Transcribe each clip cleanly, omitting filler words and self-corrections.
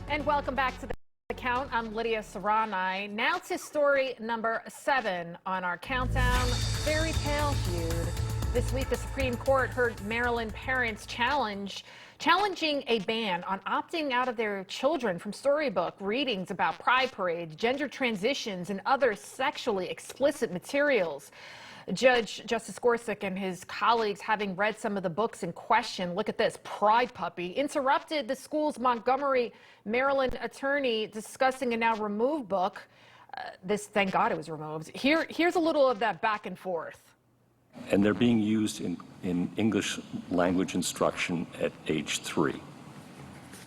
And welcome back to The Count. I'm Lydia Serrani. Now to story number 7 on our countdown, fairy tale feud. This week, the Supreme Court heard Maryland parents challenging a ban on opting out of their children from storybook readings about pride parades, gender transitions, and other sexually explicit materials. Justice Gorsuch and his colleagues, having read some of the books in question, look at this, Pride Puppy, interrupted the school's Montgomery, Maryland attorney discussing a now removed book. Thank God it was removed. Here's a little of that back and forth. And they're being used in English language instruction at age 3.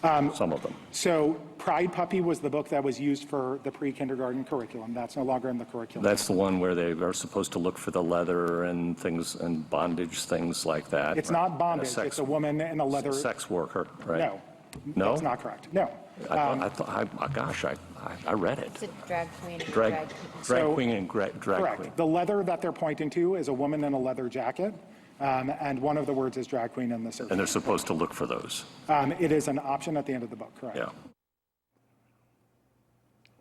Some of them. So Pride Puppy was the book that was used for the pre-kindergarten curriculum. That's no longer in the curriculum. That's the one where they are supposed to look for the leather and things and bondage, things like that. It's not bondage. It's a woman in a leather. Sex worker, right? No. No? That's not correct. No. I read it. It's a drag queen. Drag queen and drag correct. queen. The leather that they're pointing to is a woman in a leather jacket. And one of the words is drag queen in the search. And they're supposed to look for those. It is an option at the end of the book, correct? Yeah.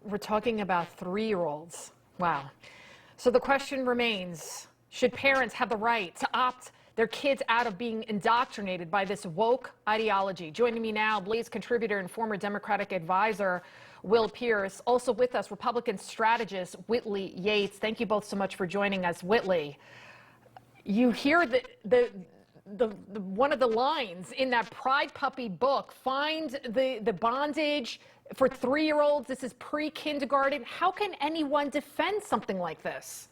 We're talking about 3-year-olds. Wow. So the question remains, should parents have the right to opt their kids out of being indoctrinated by this woke ideology? Joining me now, Blaze contributor and former Democratic advisor, Will Pierce. Also with us, Republican strategist, Whitley Yates. Thank you both so much for joining us. Whitley, you hear one of the lines in that Pride Puppy book, find the bondage for 3-year-olds. This is pre-kindergarten. How can anyone defend something like this?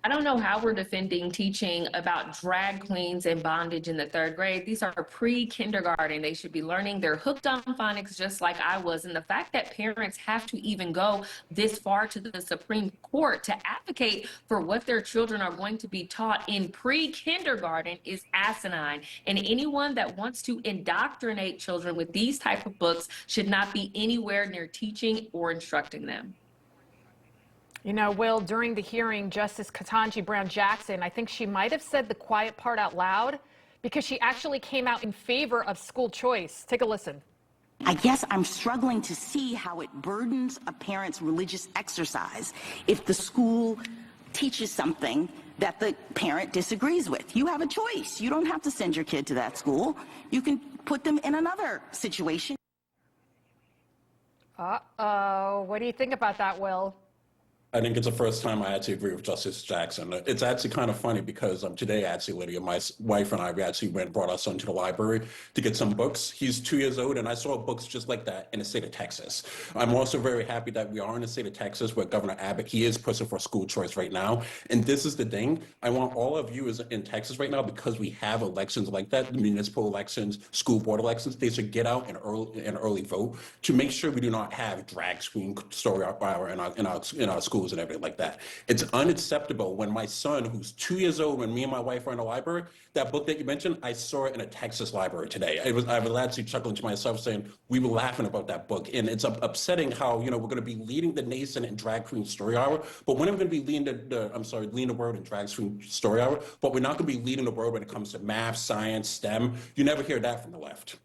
I don't know how we're defending teaching about drag queens and bondage in the 3rd grade. These are pre-kindergarten. They should be learning. They're hooked on phonics just like I was. And the fact that parents have to even go this far to the Supreme Court to advocate for what their children are going to be taught in pre-kindergarten is asinine. And anyone that wants to indoctrinate children with these type of books should not be anywhere near teaching or instructing them. You know, Will, during the hearing, Justice Ketanji Brown Jackson, I think she might have said the quiet part out loud because she actually came out in favor of school choice. Take a listen. I guess I'm struggling to see how it burdens a parent's religious exercise if the school teaches something that the parent disagrees with. You have a choice. You don't have to send your kid to that school. You can put them in another situation. Uh-oh. What do you think about that, Will? I think it's the first time I actually agree with Justice Jackson. It's actually kind of funny because today, actually, Lydia, my wife and I, we actually went and brought our son to the library to get some books. He's 2 years old, and I saw books just like that in the state of Texas. I'm also very happy that we are in the state of Texas where Governor Abbott, he is pushing for school choice right now. And this is the thing. I want all of you in Texas right now, because we have elections like that, municipal elections, school board elections, they should get out and early vote to make sure we do not have drag queen story hour in our schools and everything like that. It's unacceptable when my son, who's 2 years old, when me and my wife were in the library, that book that you mentioned, I saw it in a Texas library today. I was actually chuckling to myself saying, we were laughing about that book. And it's upsetting how, we're going to be leading the nation in drag queen story hour, but when we're going to be leading leading the world in drag queen story hour, but we're not going to be leading the world when it comes to math, science, STEM. You never hear that from the left.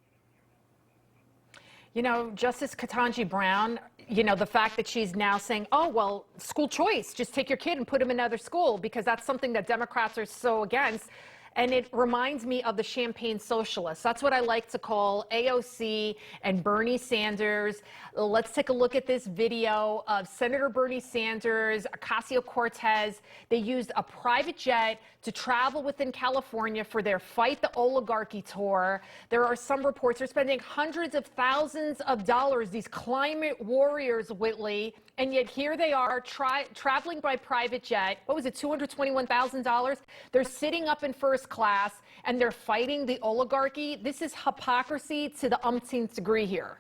You know, Justice Ketanji Brown, the fact that she's now saying, oh, well, school choice, just take your kid and put him in another school, because that's something that Democrats are so against. And it reminds me of the Champagne Socialists. That's what I like to call AOC and Bernie Sanders. Let's take a look at this video of Senator Bernie Sanders, Ocasio-Cortez. They used a private jet to travel within California for their Fight the Oligarchy tour. There are some reports they're spending hundreds of thousands of dollars, these climate warriors, Whitley, and yet here they are traveling by private jet. What was it, $221,000? They're sitting up in first class and they're fighting the oligarchy. This is hypocrisy to the umpteenth degree here.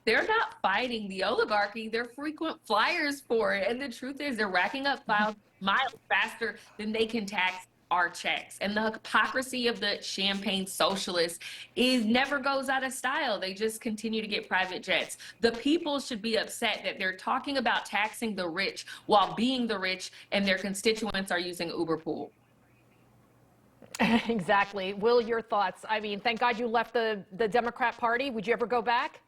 They're not fighting the oligarchy. They're frequent flyers for it. And the truth is they're racking up miles faster than they can tax our checks. And the hypocrisy of the Champagne Socialists never goes out of style. They just continue to get private jets. The people should be upset that they're talking about taxing the rich while being the rich, and their constituents are using Uber pool. Exactly. Will, your thoughts? I mean, thank God you left the Democrat Party. Would you ever go back?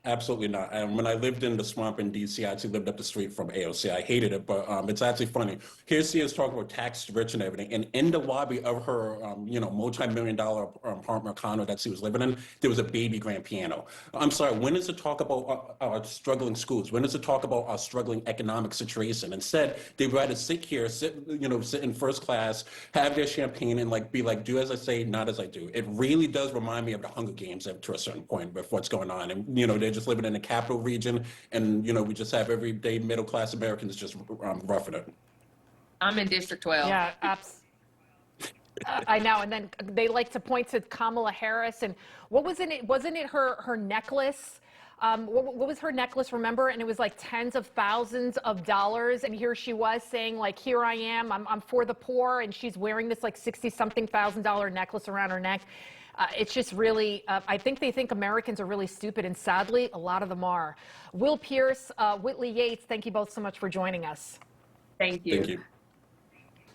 Absolutely not. And when I lived in the swamp in DC, I actually lived up the street from AOC. I hated it, but it's actually funny. Here she is talking about tax rich and everything. And in the lobby of her, multi-million-dollar apartment condo that she was living in, there was a baby grand piano. I'm sorry, when is it talk about our struggling schools? When does it talk about our struggling economic situation? Instead, they'd rather sit here, sit in first class, have their champagne and be like, do as I say, not as I do. It really does remind me of the Hunger Games to a certain point with what's going on. And, they're just living in the capital region, and we just have everyday middle class Americans just roughing it. I'm in District 12. Yeah, I know. And then they like to point to Kamala Harris. And what was in it? Wasn't it her necklace? What was her necklace? Remember? And it was like tens of thousands of dollars. And here she was saying, here I am. I'm for the poor. And she's wearing this $60-something thousand necklace around her neck. It's just really, I think they think Americans are really stupid, and sadly, a lot of them are. Will Pierce, Whitley Yates, thank you both so much for joining us. Thank you. Thank you.